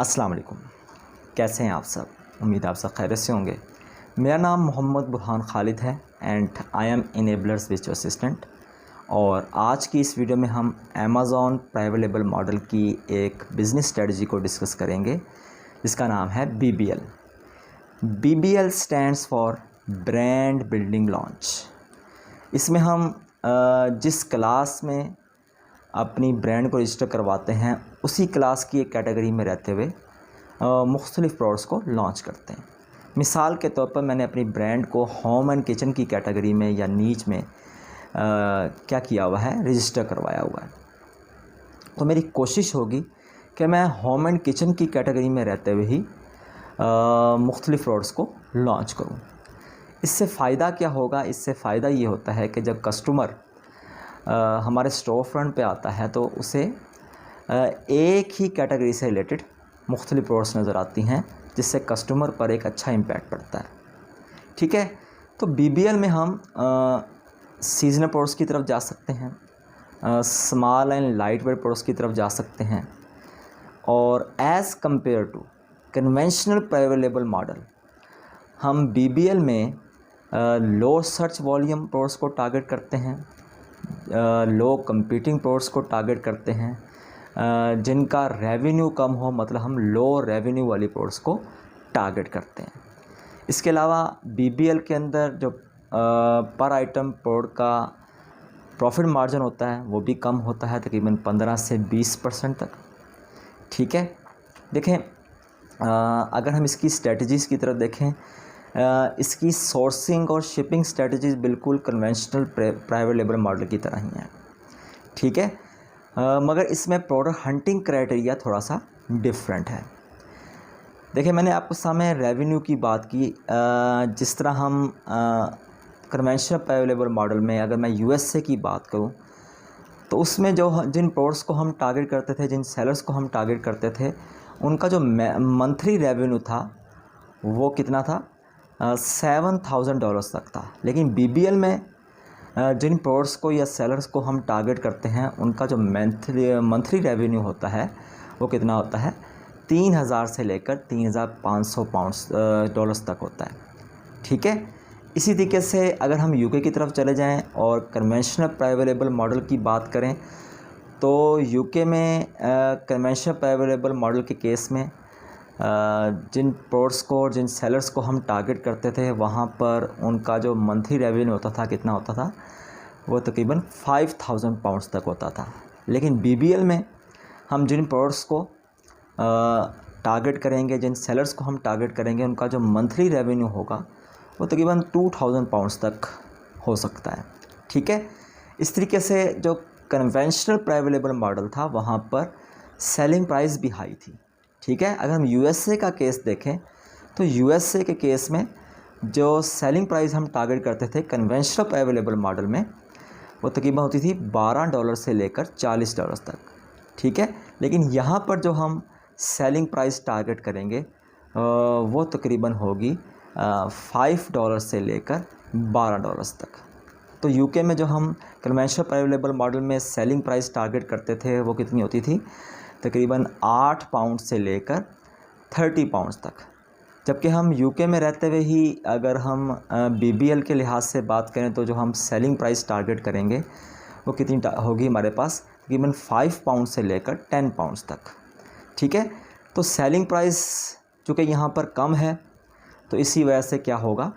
अस्सलाम वालेकुम। कैसे हैं आप सब? उम्मीद आप सब खैरियत से होंगे। मेरा नाम मोहम्मद बुरहान खालिद है एंड आई एम इनेबलर्स विचुअल असिस्टेंट। और आज की इस वीडियो में हम अमेज़ॉन प्राइवेट लेबल मॉडल की एक बिज़नेस स्ट्रेटजी को डिस्कस करेंगे जिसका नाम है BBL। BBL stands for brand building launch. इसमें हम जिस क्लास में अपनी ब्रांड को रजिस्टर करवाते हैं उसी क्लास की एक कैटेगरी में रहते हुए मुख्तलिफ़ प्रोडक्ट्स को लॉन्च करते हैं। मिसाल के तौर पर मैंने अपनी ब्रांड को होम एंड किचन की कैटेगरी में या नीच में क्या किया हुआ है, रजिस्टर करवाया हुआ है। तो मेरी कोशिश होगी कि मैं होम एंड किचन की कैटेगरी में रहते हुए ही मुख्तलिफ़ प्रोडक्ट्स को लॉन्च करूं। इससे फ़ायदा क्या होगा? इससे फ़ायदा ये होता है कि जब कस्टमर हमारे स्टोर फ्रंट पे आता है तो उसे एक ही कैटेगरी से रिलेटेड मुख्तलिफ़ प्रोडक्ट्स नज़र आती हैं जिससे कस्टमर पर एक अच्छा इम्पैक्ट पड़ता है। ठीक है, तो BBL में हम सीजनल प्रोडक्ट्स की तरफ जा सकते हैं, small and light weight products की तरफ जा सकते हैं, और as compare to conventional private label model हम BBL में लो सर्च वॉल्यूम प्रोडक्ट्स को टारगेट करते हैं, लो कंपीटिंग प्रोडक्ट्स को टारगेट करते हैं, जिनका रेवेन्यू कम हो, मतलब हम लो रेवेन्यू वाली प्रोडक्ट्स को टारगेट करते हैं। इसके अलावा BBL के अंदर जो पर आइटम प्रोडक्ट का प्रॉफिट मार्जिन होता है वो भी कम होता है, तकरीबन 15 से 20% तक। ठीक है, देखें अगर हम इसकी स्ट्रेटजीज़ की तरफ देखें, इसकी सोर्सिंग और शिपिंग स्ट्रेटजीज़ बिल्कुल कन्वेंशनल प्राइवेट लेबल मॉडल की तरह ही हैं। ठीक है, मगर इसमें प्रोडक्ट हंटिंग क्राइटेरिया थोड़ा सा डिफरेंट है। देखिए, मैंने आपको सामने रेवेन्यू की बात की। जिस तरह हम कन्वेंशनल प्राइवेट लेबल मॉडल में, अगर मैं USA की बात करूं, तो उसमें जिन प्रोडक्ट्स को हम टारगेट करते थे, जिन सेलर्स को हम टारगेट करते थे, उनका जो मंथली रेवेन्यू था वो कितना था? $7,000 तक था। लेकिन BBL में जिन प्रोडक्ट्स को या सेलर्स को हम टारगेट करते हैं उनका जो मंथली रेवेन्यू होता है वो कितना होता है? 3,000 से लेकर 3,500 डॉलर्स तक होता है। ठीक है, इसी तरीके से अगर हम UK की तरफ चले जाएं और कन्वेंशनल प्राइवेट लेबल मॉडल की बात करें तो UK में कन्वेंशनल प्राइवेट लेबल मॉडल के केस में जिन प्रोडक्ट्स को और जिन सेलर्स को हम टारगेट करते थे वहाँ पर उनका जो मंथली रेवेन्यू होता था, कितना होता था? वो तकरीबन £5,000 तक होता था। लेकिन BBL में हम जिन प्रोडक्ट्स को टारगेट करेंगे, जिन सेलर्स को हम टारगेट करेंगे, उनका जो मंथली रेवेन्यू होगा वो तकरीबन £2,000 तक हो सकता है। ठीक है, इस तरीके से जो कन्वेंशनल प्राइवेट लेबल मॉडल था वहाँ पर सेलिंग प्राइस भी हाई थी। ठीक है, अगर हम USA का केस देखें तो USA के केस में जो सेलिंग प्राइस हम टारगेट करते थे कन्वेंशनल प्राइवेट लेबल मॉडल में वो तकरीबन होती थी $12 से लेकर $40 तक। ठीक है, लेकिन यहाँ पर जो हम सेलिंग प्राइस टारगेट करेंगे वो तकरीबन होगी $5 से लेकर $12 तक। तो UK में जो हम कन्वेंशनल प्राइवेट लेबल मॉडल में सेलिंग प्राइस टारगेट करते थे वो कितनी होती थी? तकरीबन £8 से लेकर £30 तक। जबकि हम UK में रहते हुए ही अगर हम BBL के लिहाज से बात करें तो जो हम सेलिंग प्राइस टारगेट करेंगे वो कितनी होगी हमारे पास? तकरीबन £5 से लेकर £10 तक। ठीक है, तो सेलिंग प्राइस चूँकि यहाँ पर कम है तो इसी वजह से क्या होगा,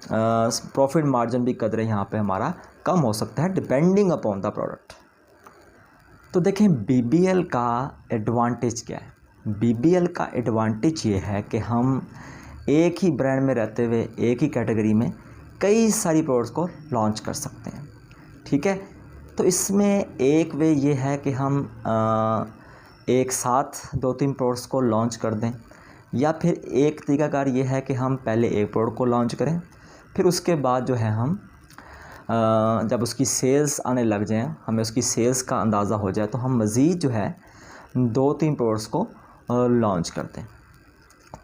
प्रॉफिट मार्जिन भी कदर यहाँ पे हमारा कम हो सकता है डिपेंडिंग अपॉन द प्रोडक्ट। तो देखें BBL का एडवांटेज क्या है? BBL का एडवांटेज ये है कि हम एक ही ब्रांड में रहते हुए एक ही कैटेगरी में कई सारी प्रोडक्ट्स को लॉन्च कर सकते हैं। ठीक है, तो इसमें एक वे ये है कि हम एक साथ 2-3 प्रोडक्ट्स को लॉन्च कर दें, या फिर एक तरीकाकार ये है कि हम पहले एक प्रोडक्ट को लॉन्च करें, फिर उसके बाद जो है हम जब उसकी सेल्स आने लग जाएं, हमें उसकी सेल्स का अंदाज़ा हो जाए तो हम मज़ीद जो है 2-3 प्रोडक्ट्स को लॉन्च कर दें।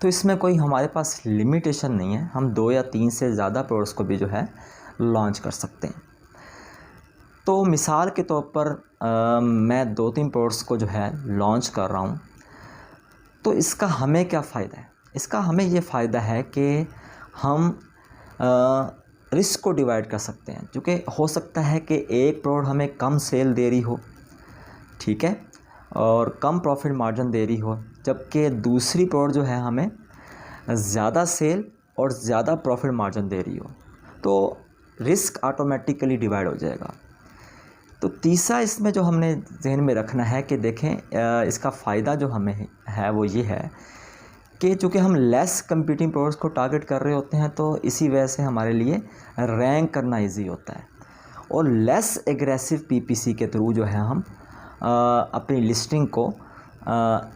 तो इसमें कोई हमारे पास लिमिटेशन नहीं है, हम 2 या 3 से ज़्यादा प्रोडक्ट्स को भी जो है लॉन्च कर सकते हैं। तो मिसाल के तौर पर मैं 2-3 प्रोडक्ट्स को जो है लॉन्च कर रहा हूँ, तो तो इसका हमें क्या फ़ायदा है? इसका हमें ये फ़ायदा है कि हम रिस्क को डिवाइड कर सकते हैं, क्योंकि हो सकता है कि एक प्रोडक्ट हमें कम सेल दे रही हो, ठीक है, और कम प्रॉफिट मार्जिन दे रही हो, जबकि दूसरी प्रोडक्ट जो है हमें ज़्यादा सेल और ज़्यादा प्रॉफिट मार्जिन दे रही हो, तो रिस्क ऑटोमेटिकली डिवाइड हो जाएगा। तो तीसरा इसमें जो हमने जहन में रखना है कि देखें इसका फ़ायदा जो हमें है वो ये है कि चूँकि हम लेस कंपीटिंग प्रोडक्ट्स को टारगेट कर रहे होते हैं, तो इसी वजह से हमारे लिए रैंक करना इजी होता है, और लेस एग्रेसिव पीपीसी के थ्रू जो है हम अपनी लिस्टिंग को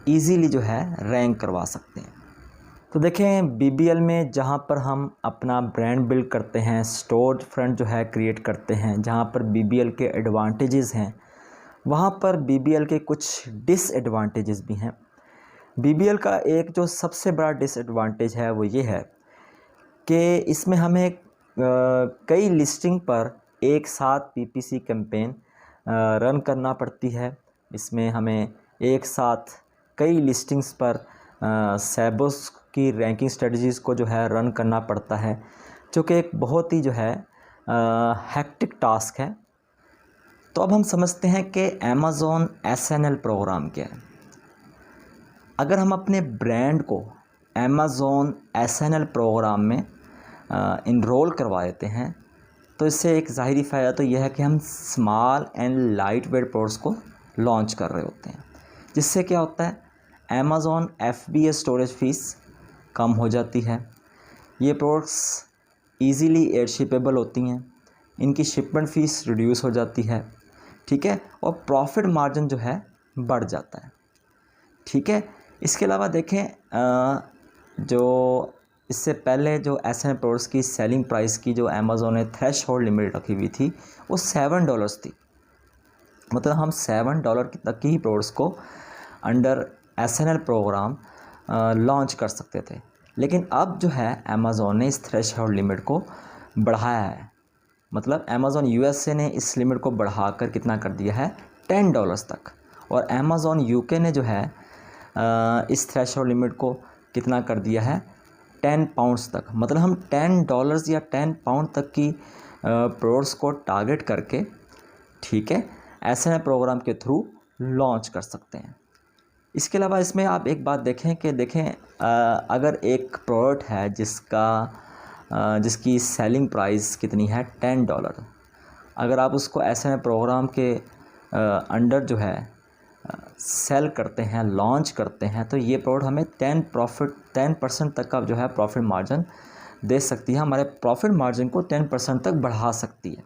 ईज़िली जो है रैंक करवा सकते हैं। तो देखें बीबीएल में जहाँ पर हम अपना ब्रांड बिल्ड करते हैं, स्टोर फ्रंट जो है क्रिएट करते हैं, जहाँ पर बीबीएल के एडवांटेजेस हैं, वहाँ पर बीबीएल के कुछ डिसएडवांटेजेस भी हैं। बीबीएल का एक जो सबसे बड़ा डिसएडवांटेज है वो ये है कि इसमें हमें कई लिस्टिंग पर एक साथ पीपीसी कैंपेन रन करना पड़ती है। इसमें हमें एक साथ कई लिस्टिंग्स पर सेबोस की रैंकिंग स्ट्रेटजीज़ को जो है रन करना पड़ता है, जो कि एक बहुत ही जो है हेक्टिक टास्क है। तो अब हम समझते हैं कि अमेज़ॉन एसएनएल प्रोग्राम क्या है। अगर हम अपने ब्रांड को अमेज़ॉन एसएनएल प्रोग्राम में इनरोल करवा देते हैं, तो इससे एक ज़ाहिरी फ़ायदा तो यह है कि हम small and light weight products को लॉन्च कर रहे होते हैं, जिससे क्या होता है, अमेज़ॉन एफबीएस स्टोरेज फ़ीस कम हो जाती है। ये प्रोडक्ट्स इजीली एयर शिपेबल होती हैं, इनकी शिपमेंट फ़ीस रिड्यूस हो जाती है, ठीक है, और प्रॉफिट मार्जिन जो है बढ़ जाता है, ठीक है। इसके अलावा देखें जो इससे पहले जो एसएनएल प्रोडक्ट्स की सेलिंग प्राइस की जो अमेज़ॉन ने थ्रेश होल्ड लिमिट रखी हुई थी वो $7 थी, मतलब हम $7 तक की ही प्रोडक्ट्स को अंडर एसएनएल प्रोग्राम लॉन्च कर सकते थे। लेकिन अब जो है अमेज़ॉन ने इस थ्रेश होल्ड लिमिट को बढ़ाया है, मतलब अमेज़ॉन यूएसए ने इस लिमिट को बढ़ाकर कितना कर दिया है, $10 तक, और अमेज़ॉन यूके ने जो है इस थ्रेश होल्ड लिमिट को कितना कर दिया है, £10 तक। मतलब हम $10 या £10 तक की प्रोडक्ट्स को टारगेट करके, ठीक है, एसएनएल प्रोग्राम के थ्रू लॉन्च कर सकते हैं। इसके अलावा इसमें आप एक बात देखें कि अगर एक प्रोडक्ट है जिसकी सेलिंग प्राइस कितनी है, $10, अगर आप उसको एसएनएल प्रोग्राम के अंडर जो है सेल करते हैं, लॉन्च करते हैं, तो ये प्रोडक्ट हमें 10% तक का जो है प्रॉफिट मार्जिन दे सकती है, हमारे प्रॉफिट मार्जिन को 10% तक बढ़ा सकती है,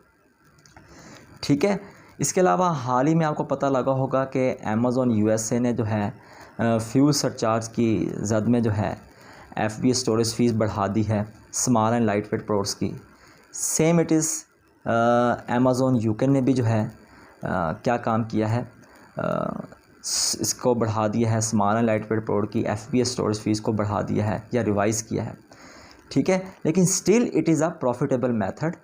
ठीक है। इसके अलावा हाल ही में आपको पता लगा होगा कि अमेज़ॉन यूएसए ने जो है फ्यूल सरचार्ज की जद में जो है एफबी स्टोरेज फ़ीस बढ़ा दी है small and light weight products की। Same it is Amazon UK ने भी जो है क्या काम किया है, इसको बढ़ा दिया है, small and light weight product की एफबी स्टोरेज फ़ीस को बढ़ा दिया है या रिवाइज़ किया है, ठीक है, लेकिन still it is a profitable method.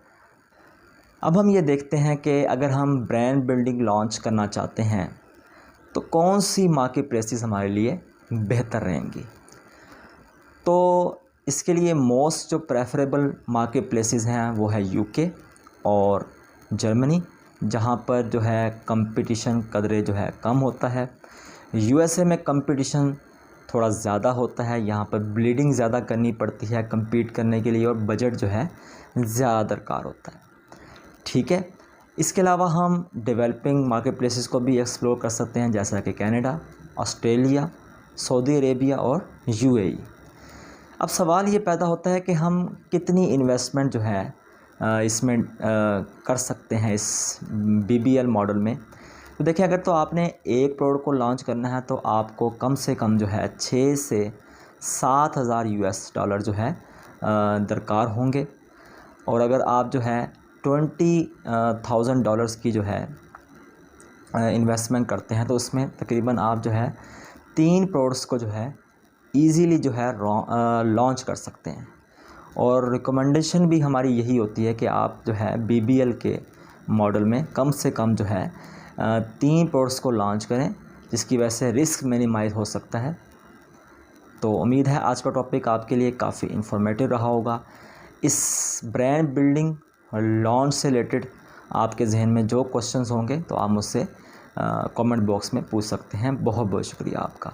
अब हम ये देखते हैं कि अगर हम ब्रांड बिल्डिंग लॉन्च करना चाहते हैं तो कौन सी मार्केट प्लेसेस हमारे लिए बेहतर रहेंगी। तो इसके लिए मोस्ट जो प्रेफरेबल मार्केट प्लेसेस हैं वो है यूके और जर्मनी, जहाँ पर जो है कंपटीशन कदरे जो है कम होता है। यूएसए में कंपटीशन थोड़ा ज़्यादा होता है, यहाँ पर ब्लीडिंग ज़्यादा करनी पड़ती है compete करने के लिए, और बजट जो है ज़्यादा दरकार होता है, ठीक है। इसके अलावा हम डेवलपिंग मार्केट प्लेसेस को भी एक्सप्लोर कर सकते हैं, जैसा कि कनाडा, ऑस्ट्रेलिया, सऊदी अरेबिया और यूएई। अब सवाल ये पैदा होता है कि हम कितनी इन्वेस्टमेंट जो है इसमें कर सकते हैं इस बीबीएल मॉडल में। तो देखिए, अगर तो आपने एक प्रोडक्ट को लॉन्च करना है तो आपको कम से कम जो है 6 से 7 हज़ार $US जो है दरकार होंगे, और अगर आप जो है $20,000 की जो है इन्वेस्टमेंट करते हैं तो उसमें तकरीबन आप जो है 3 प्रोडक्ट्स को जो है ईज़िली जो है लॉन्च कर सकते हैं। और रिकमेंडेशन भी हमारी यही होती है कि आप जो है बीबीएल के मॉडल में कम से कम जो है 3 प्रोडक्ट्स को लॉन्च करें, जिसकी वजह से रिस्क मिनिमाइज़ हो सकता है। तो उम्मीद है आज का टॉपिक आपके लिए काफ़ी इन्फॉर्मेटिव रहा होगा। इस ब्रांड बिल्डिंग और लॉन्च से रिलेटेड आपके जहन में जो क्वेश्चंस होंगे तो आप मुझसे कमेंट बॉक्स में पूछ सकते हैं। बहुत बहुत शुक्रिया आपका।